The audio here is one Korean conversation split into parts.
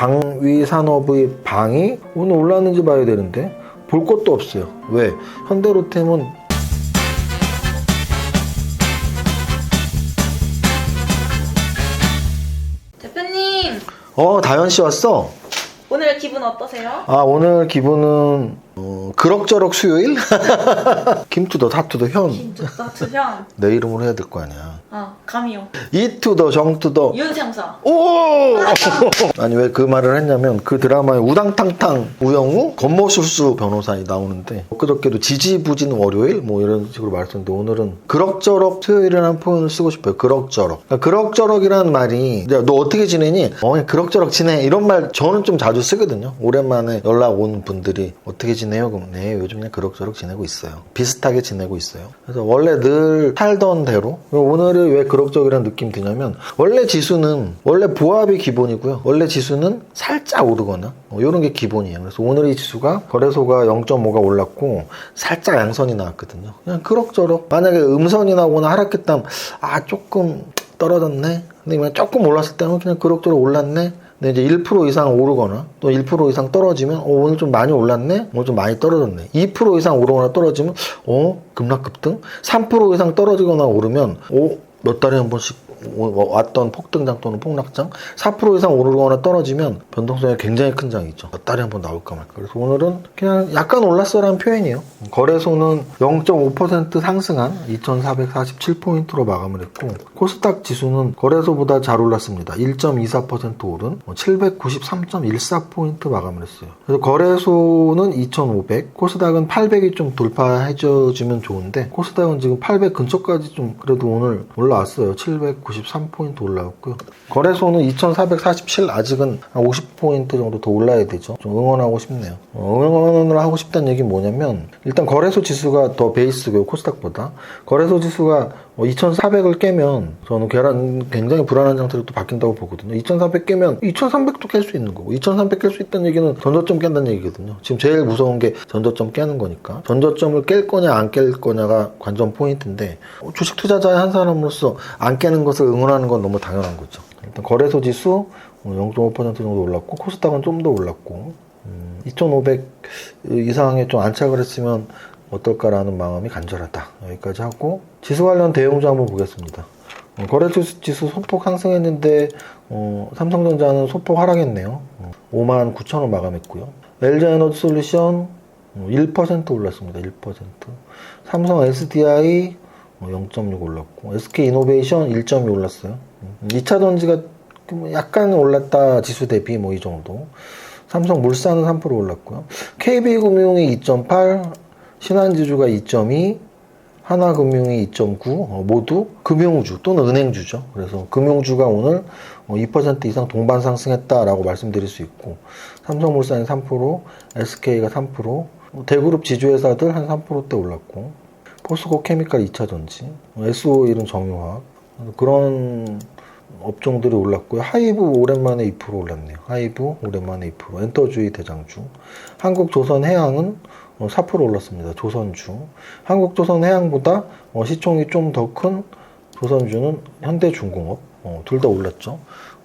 방위 산업의 방이 오늘 올랐는지 봐야 되는데 볼 것도 없어요. 왜? 현대로템은 대표님, 다현 씨 왔어? 오늘 기분 어떠세요? 오늘 기분은 그럭저럭 수요일? 김투더 다투더 현. 김투더 투현. 내 이름으로 해야 될 거 아니야. 감이요. 이투더 정투더 윤생사. 오! 아니 왜 그 말을 했냐면 그 드라마에 우당탕탕 우영우 권모술수 변호사이 나오는데 엊그저께도 지지부진 월요일 뭐 이런 식으로 말했었는데 오늘은 그럭저럭 수요일이라는 표현을 쓰고 싶어요. 그럭저럭. 그러니까 그럭저럭이라는 말이 야, 너 어떻게 지내니? 그냥 그럭저럭 지내 이런 말 저는 좀 자주 쓰거든요. 오랜만에 연락 온 분들이 어떻게 지내요? 그럼 네 요즘 그냥 그럭저럭 지내고 있어요. 비슷하게 지내고 있어요. 그래서 원래 늘 살던 대로 오늘은 왜 그럭저럭이라는 느낌이 드냐면 원래 지수는 원래 보합이 기본이고요. 원래 지수는 살짝 오르거나 이런 게 기본이에요. 그래서 오늘 이 지수가 거래소가 0.5가 올랐고 살짝 양선이 나왔거든요. 그냥 그럭저럭 만약에 음선이 나오거나 하락했다면 조금 떨어졌네. 근데 그냥 조금 올랐을 때는 그냥 그럭저럭 올랐네. 근데 이제 1% 이상 오르거나 또 1% 이상 떨어지면 오늘 좀 많이 올랐네? 오늘 좀 많이 떨어졌네. 2% 이상 오르거나 떨어지면 급락급등? 3% 이상 떨어지거나 오르면 몇 달에 한 번씩 왔던 폭등장 또는 폭락장 4% 이상 오르거나 떨어지면 변동성이 굉장히 큰 장이죠. 몇 달에 한 번 나올까 말까. 그래서 오늘은 그냥 약간 올랐어라는 표현이에요. 거래소는 0.5% 상승한 2447포인트로 마감을 했고 코스닥 지수는 거래소보다 잘 올랐습니다. 1.24% 오른 793.14포인트 마감을 했어요. 그래서 거래소는 2500, 코스닥은 800이 좀 돌파해주면 좋은데 코스닥은 지금 800 근처까지 좀 그래도 오늘 올라왔어요. 793포인트 올라왔고요. 거래소는 2447 아직은 한 50포인트 정도 더 올라야 되죠. 좀 응원하고 싶네요. 응원을 하고 싶다는 얘기는 뭐냐면 일단 거래소 지수가 더 베이스고요. 코스닥보다. 거래소 지수가 2400을 깨면 저는 굉장히 불안한 상태로 또 바뀐다고 보거든요. 2400 깨면 2300도 깰 수 있는 거고 2300 깰 수 있다는 얘기는 전저점 깬다는 얘기거든요. 지금 제일 무서운 게 전저점 깨는 거니까 전저점을 깰 거냐 안 깰 거냐가 관전 포인트인데 주식 투자자의 한 사람으로서 안 깨는 것을 응원하는 건 너무 당연한 거죠. 일단 거래소 지수 0.5% 정도 올랐고 코스닥은 좀 더 올랐고 2500 이상에 좀 안착을 했으면 어떨까라는 마음이 간절하다. 여기까지 하고 지수 관련 대형주 한번 보겠습니다. 거래소 지수 소폭 상승했는데 삼성전자는 소폭 하락했네요. 59,000원 마감했고요. LG에너지솔루션 1% 올랐습니다. 1%. 삼성 SDI 0.6 올랐고 SK이노베이션 1.2 올랐어요. 2차전지가 약간 올랐다. 지수 대비 이 정도. 삼성물산은 3% 올랐고요. KB금융이 2.8, 신한지주가 2.2, 하나금융이 2.9 모두 금융주 또는 은행주죠. 그래서 금융주가 오늘 2% 이상 동반 상승했다라고 말씀드릴 수 있고 삼성물산이 3%, SK가 3%, 대그룹 지주회사들 한 3%대 올랐고 포스코 케미칼 2차전지, SO일은 정유화학 그런 업종들이 올랐고요. 하이브 오랜만에 2% 올랐네요. 하이브 오랜만에 2%. 엔터주의 대장주. 한국조선해양은 4% 올랐습니다. 조선주. 한국조선해양보다 시총이 좀 더 큰 조선주는 현대중공업. 둘 다 올랐죠.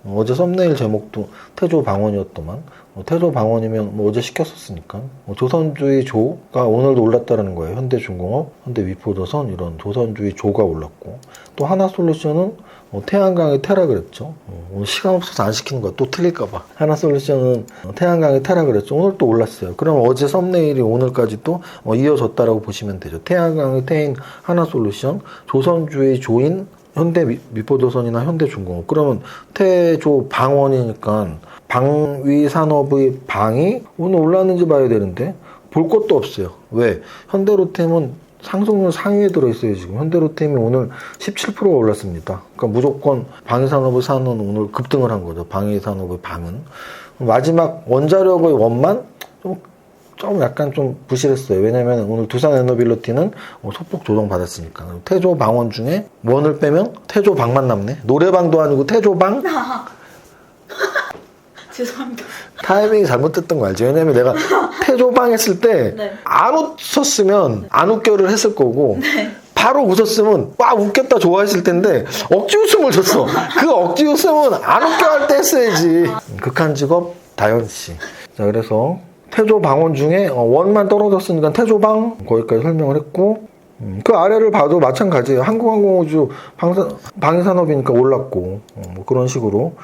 어제 썸네일 제목도 태조방원이었더만 태조방원이면 어제 시켰었으니까 조선주의 조가 오늘도 올랐다는 거예요. 현대중공업, 현대위포조선 이런 조선주의 조가 올랐고 또 하나솔루션은 태양광이 퇴락을 했죠. 오늘 시간 없어서 안 시키는 거야. 또 틀릴까봐. 하나솔루션은 태양광이 퇴락을 했죠. 오늘 또 올랐어요. 그럼 어제 썸네일이 오늘까지 또 이어졌다라고 보시면 되죠. 태양광이 태인 하나솔루션, 조선주의 조인 현대미포조선이나 현대중공업. 그러면 태조방원이니까 방위산업의 방이 오늘 올랐는지 봐야 되는데 볼 것도 없어요. 왜? 현대로템은 상승률 상위에 들어있어요. 지금 현대로템이 오늘 17%가 올랐습니다. 그러니까 무조건 방위산업의 산은 오늘 급등을 한 거죠. 방위산업의 방은. 마지막 원자력의 원만 좀 약간 좀 부실했어요. 왜냐면 오늘 두산에너빌리티는 소폭 조정받았으니까. 태조방원 중에 원을 빼면 태조방만 남네. 노래방도 아니고 태조방? 죄송합니다. 타이밍이 잘못됐던 거 알지? 왜냐면 내가 태조방 했을 때 안 웃었으면 안 웃겨를 했을 거고 바로 웃었으면 와 웃겼다 좋아했을 텐데 억지 웃음을 줬어. 그 억지 웃음은 안 웃겨 할 때 했어야지. 극한 직업 다현씨. 자, 그래서 태조방원 중에 원만 떨어졌으니까 태조방 거기까지 설명을 했고, 그 아래를 봐도 마찬가지예요. 한국항공우주 방위산업이니까 올랐고, 뭐 그런 식으로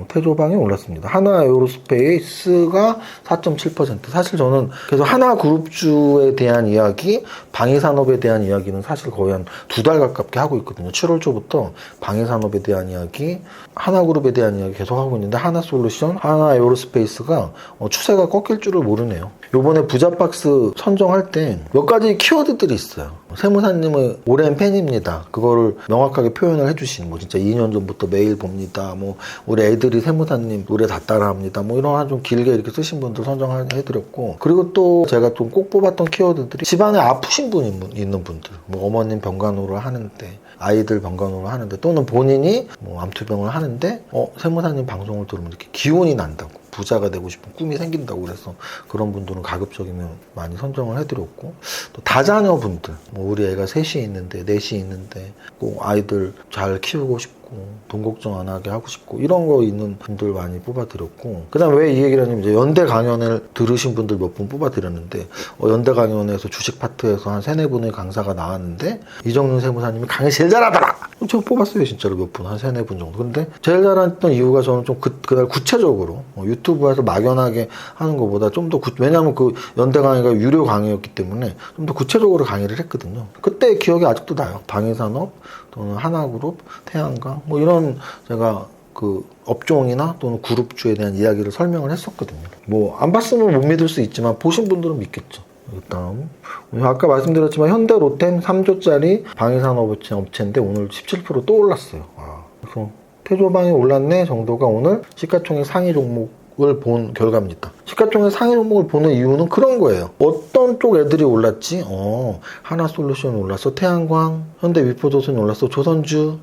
태조방이 올랐습니다. 하나에어로스페이스가 4.7%. 사실 저는 계속 하나그룹주에 대한 이야기, 방위산업에 대한 이야기는 사실 거의 한 2달 가깝게 하고 있거든요. 7월 초부터 방위산업에 대한 이야기, 하나그룹에 대한 이야기 계속 하고 있는데, 하나솔루션, 하나에어로스페이스가 추세가 꺾일 줄을 모르네요. 요번에 부자박스 선정할 때 몇 가지 키워드들이 있어요. 세무사님의 오랜 팬입니다. 그거를 명확하게 표현을 해주신, 뭐 진짜 2년 전부터 매일 봅니다. 뭐 우리 애들이 세무사님 노래 다 따라합니다. 뭐 이런 좀 길게 이렇게 쓰신 분들 선정해드렸고, 그리고 또 제가 좀 꼭 뽑았던 키워드들이 집안에 아프신 분이 있는 분들, 뭐 어머님 병간호를 하는데, 아이들 병간호를 하는데, 또는 본인이 뭐 암투병을 하는데 세무사님 방송을 들으면 이렇게 기운이 난다고, 부자가 되고 싶은 꿈이 생긴다고, 그래서 그런 분들은 가급적이면 많이 선정을 해드렸고, 또 다자녀분들, 뭐 우리 애가 셋이 있는데, 넷이 있는데 꼭 아이들 잘 키우고 싶고 돈 걱정 안 하게 하고 싶고 이런 거 있는 분들 많이 뽑아드렸고, 그 다음 왜 이 얘기를 하냐면, 이제 연대 강연을 들으신 분들 몇 분 뽑아드렸는데, 연대 강연에서 주식 파트에서 한 3-4분의 강사가 나왔는데 이정윤 세무사님이 강의 제일 잘하더라! 제가 뽑았어요. 진짜로 몇 분, 한 3-4분 정도. 근데 제일 잘했던 이유가, 저는 좀 그날 구체적으로 유튜브에서 막연하게 하는 것보다 좀 더 왜냐하면 그 연대 강의가 유료 강의였기 때문에 좀 더 구체적으로 강의를 했거든요. 그때 기억이 아직도 나요. 방위산업 또는 하나그룹, 태양광 뭐 이런 제가 그 업종이나 또는 그룹주에 대한 이야기를 설명을 했었거든요. 뭐 안 봤으면 못 믿을 수 있지만 보신 분들은 믿겠죠. 다음, 아까 말씀드렸지만 현대 로템 3조짜리 방위산업 업체인데 오늘 17% 또 올랐어요. 그래서 태조방이 올랐네 정도가 오늘 시가총액 상위 종목을 본 결과입니다. 시가총액 상위 종목을 보는 이유는 그런 거예요. 어떤 쪽 애들이 올랐지? 하나솔루션이 올랐어. 태양광, 현대위포조선이 올랐어. 조선주,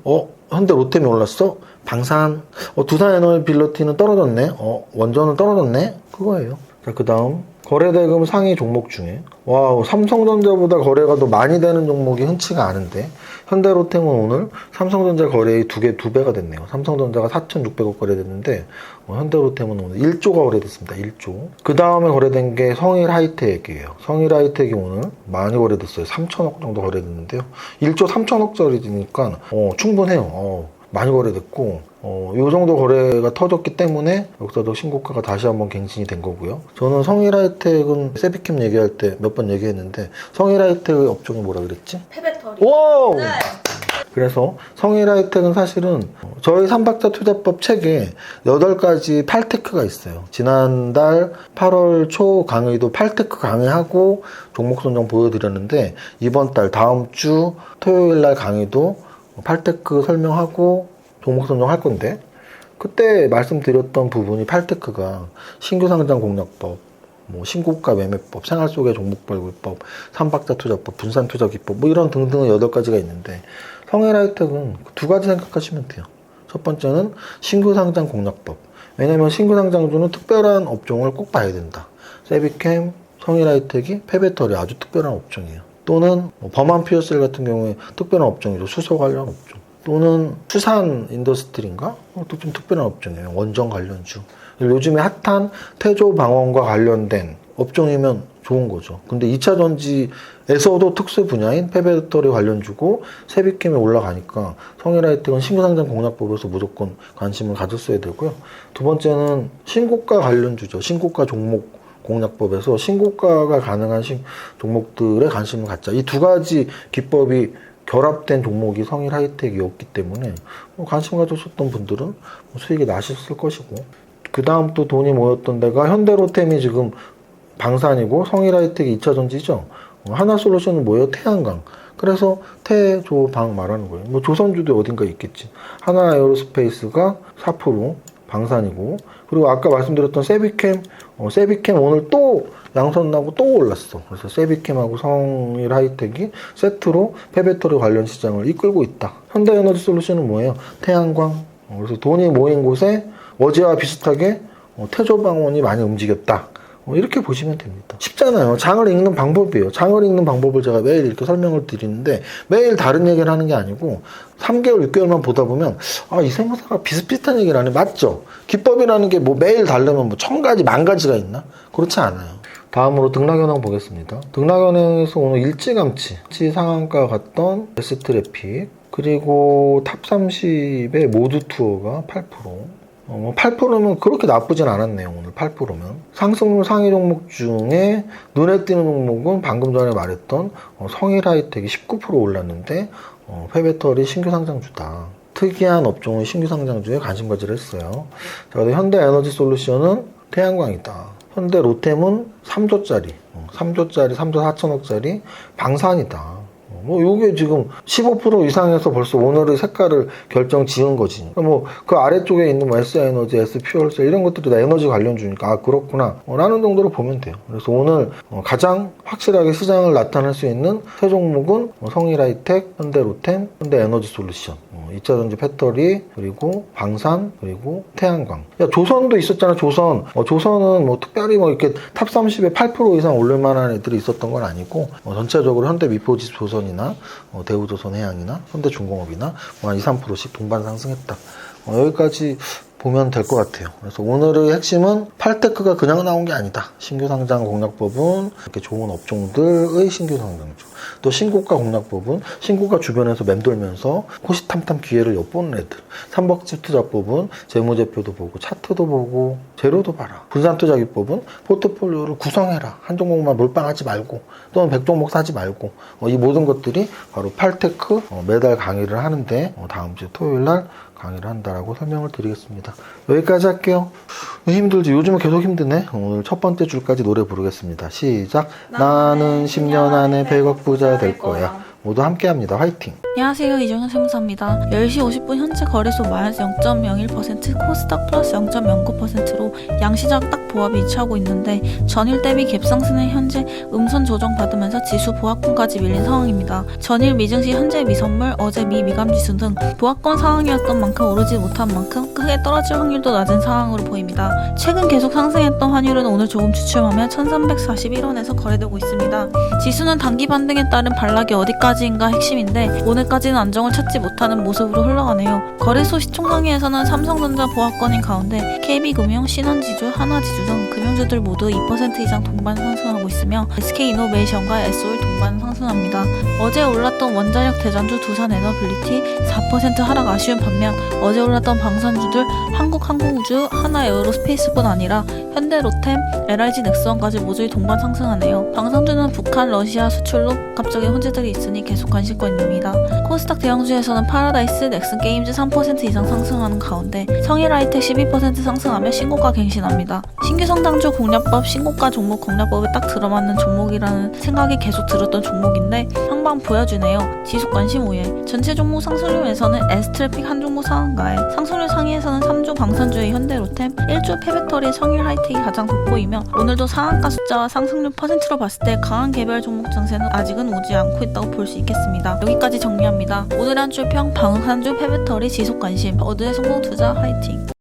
현대 로템이 올랐어. 방산, 두산에너빌리티는 떨어졌네. 원전은 떨어졌네. 그거예요. 자, 그 다음 거래대금 상위 종목 중에 와우, 삼성전자보다 거래가 더 많이 되는 종목이 흔치가 않은데, 현대로템은 오늘 삼성전자 거래액이 두 배가 됐네요. 삼성전자가 4,600억 거래됐는데 현대로템은 오늘 1조가 거래됐습니다. 1조. 그 다음에 거래된 게 성일하이텍이에요. 성일하이텍이 오늘 많이 거래됐어요. 3,000억 정도 거래됐는데요. 1조 3,000억짜리니까 충분해요. 많이 거래됐고, 요 정도 거래가 터졌기 때문에 역사적 신고가가 다시 한번 갱신이 된 거고요. 저는 성일하이텍은 세비캠 얘기할 때 몇 번 얘기했는데, 성일하이텍의 업종이 뭐라 그랬지? 폐배터리. 오! 네. 그래서 성일하이텍은 사실은 저희 3박자 투자법 책에 8가지 8테크가 있어요. 지난달 8월 초 강의도 8테크 강의하고 종목 선정 보여드렸는데, 이번 달 다음 주 토요일 날 강의도 8테크 설명하고 종목 선정할 건데, 그때 말씀드렸던 부분이 8테크가 신규 상장 공략법, 뭐 신고가 매매법, 생활 속의 종목 발굴법, 3박자 투자법, 분산 투자 기법, 뭐 이런 등등의 8가지가 있는데, 성일하이텍은 2가지 생각하시면 돼요. 첫 번째는 신규 상장 공략법. 왜냐면 신규 상장주는 특별한 업종을 꼭 봐야 된다. 세비캠, 성일하이텍이 폐배터리 아주 특별한 업종이에요. 또는 범한 퓨어셀 같은 경우에 특별한 업종이죠. 수소 관련 업종. 또는 수산 인더스트리인가? 또 좀 특별한 업종이에요. 원전 관련주. 요즘에 핫한 태조 방원과 관련된 업종이면 좋은 거죠. 근데 2차 전지에서도 특수 분야인 폐배터리 관련주고 세비캠에 올라가니까 성일하이텍은 신규상장 공략법에서 무조건 관심을 가졌어야 되고요. 두 번째는 신고가 관련주죠. 신고가 종목 공략법에서 신고가가 가능한 종목들에 관심을 갖자. 이 2가지 기법이 결합된 종목이 성일하이텍이었기 때문에 관심 가졌었던 분들은 수익이 나셨을 것이고, 그 다음 또 돈이 모였던 데가 현대로템이 지금 방산이고 성일하이텍이 2차 전지죠. 하나솔루션은 뭐예요? 태양광. 그래서 태조방 말하는 거예요. 뭐 조선주도 어딘가 있겠지. 하나에어로스페이스가 4% 방산이고, 그리고 아까 말씀드렸던 세비캠, 세비캠 오늘 또 양선 나고 또 올랐어. 그래서 세비캠하고 성일하이텍이 세트로 폐배터리 관련 시장을 이끌고 있다. 현대에너지솔루션은 뭐예요? 태양광. 그래서 돈이 모인 곳에 어제와 비슷하게 태조방원이 많이 움직였다. 이렇게 보시면 됩니다. 쉽잖아요. 장을 읽는 방법이에요. 장을 읽는 방법을 제가 매일 이렇게 설명을 드리는데 매일 다른 얘기를 하는 게 아니고 3개월, 6개월만 보다 보면 이 세무사가 비슷비슷한 얘기를 하네. 맞죠? 기법이라는 게 뭐 매일 다르면 뭐 1000가지, 10,000가지가 있나? 그렇지 않아요. 다음으로 등락현황 보겠습니다. 등락현황에서 오늘 일찌감치 상한가 갔던 S트래픽 그리고 탑30의 모두 투어가 8%. 8%면 그렇게 나쁘진 않았네요. 오늘 8%면. 상승률 상위 종목 중에 눈에 띄는 종목은 방금 전에 말했던 성일 하이텍이 19% 올랐는데 폐배터리 신규 상장주다. 특이한 업종의 신규 상장주에 관심 가지를 했어요. 자, 현대 에너지 솔루션은 태양광이다. 현대 로템은 3조짜리, 3조 4천억짜리 방산이다. 요게 지금 15% 이상에서 벌써 오늘의 색깔을 결정 지은 거지. 그 아래쪽에 있는 S에너지, S퓨얼셀 이런 것들이 다 에너지 관련주니까 그렇구나 라는 정도로 보면 돼요. 그래서 오늘 가장 확실하게 시장을 나타낼 수 있는 세 종목은 성일하이텍, 현대로템, 현대에너지솔루션, 2차전지 배터리, 그리고 방산, 그리고 태양광. 조선도 있었잖아. 조선은 특별히 이렇게 탑 30에 8% 이상 오를 만한 애들이 있었던 건 아니고 전체적으로 현대미포지 조선이나 대우조선해양이나 현대중공업이나 한 2, 3%씩 동반 상승했다. 여기까지 보면 될 것 같아요. 그래서 오늘의 핵심은 팔테크가 그냥 나온 게 아니다. 신규 상장 공략법은 이렇게 좋은 업종들의 신규 상장주. 또 신고가 공략법은 신고가 주변에서 맴돌면서 호시탐탐 기회를 엿보는 애들. 삼박집 투자법은 재무제표도 보고 차트도 보고 재료도 봐라. 분산투자기법은 포트폴리오를 구성해라. 한 종목만 몰빵하지 말고 또는 100종목 사지 말고 이 모든 것들이 바로 팔테크 매달 강의를 하는데 다음 주 토요일 날 강의를 한다라고 설명을 드리겠습니다. 여기까지 할게요. 힘들지? 요즘은 계속 힘드네. 오늘 첫 번째 줄까지 노래 부르겠습니다. 시작. 나는 10년 안에 100억 부자 될 거야. 모두 함께합니다. 화이팅! 안녕하세요. 이정현 세무사입니다. 10시 50분 현재 거래소 마이너스 0.01%, 코스닥 플러스 0.09%로 양시장 딱 보합이 위치하고 있는데 전일 대비 갭상승은 현재 음선 조정 받으면서 지수 보합권까지 밀린 상황입니다. 전일 미증시 현재 미선물, 어제 미미감지수 등 보합권 상황이었던 만큼 오르지 못한 만큼 크게 떨어질 확률도 낮은 상황으로 보입니다. 최근 계속 상승했던 환율은 오늘 조금 주춤하며 1341원에서 거래되고 있습니다. 지수는 단기 반등에 따른 반락이 어디까지인가 핵심인데 오늘까지는 안정을 찾지 못하는 모습으로 흘러가네요. 거래소 시총상위에서는 삼성전자 보합권인 가운데 KB금융, 신한지주, 하나지주 등 금융주들 모두 2% 이상 동반 상승하고 있으며 SK이노베이션과 SO일 동반 상승합니다. 어제 올랐던 원자력 대장주 두산에너빌리티 4% 하락 아쉬운 반면 어제 올랐던 방산주들 한국항공우주, 하나에어로스페이스뿐 아니라 현대로템, LIG넥스원까지 모두 동반 상승하네요. 방산주는 북한, 러시아 수출로 갑자기 혼재들이 있으니 계속 관심권입니다. 코스닥 대형주에서는 파라다이스, 넥슨게임즈 3% 이상 상승하는 가운데 성일하이텍 12% 상승하며 신고가 갱신합니다. 신규 성장주 공략법, 신고가 종목 공략법에 딱 들어맞는 종목이라는 생각이 계속 들었던 종목인데 항방 보여주네요. 지속 관심 5회. 전체 종목 상승률에서는 S트래픽 한 종목 상한가에 상승률 상위에서는 3조 방산주의 현대로템, 1조 폐배터리 성일하이텍이 가장 돋보이며 오늘도 상한가 숫자와 상승률 퍼센트로 봤을 때 강한 개별 종목 장세는 아직은 오지 않고 있다고 볼 수 있겠습니다. 여기까지 정리합니다. 오늘 한 줄 평 방산주 폐배터리 지속 관심 어드의 성공 투자 화이팅!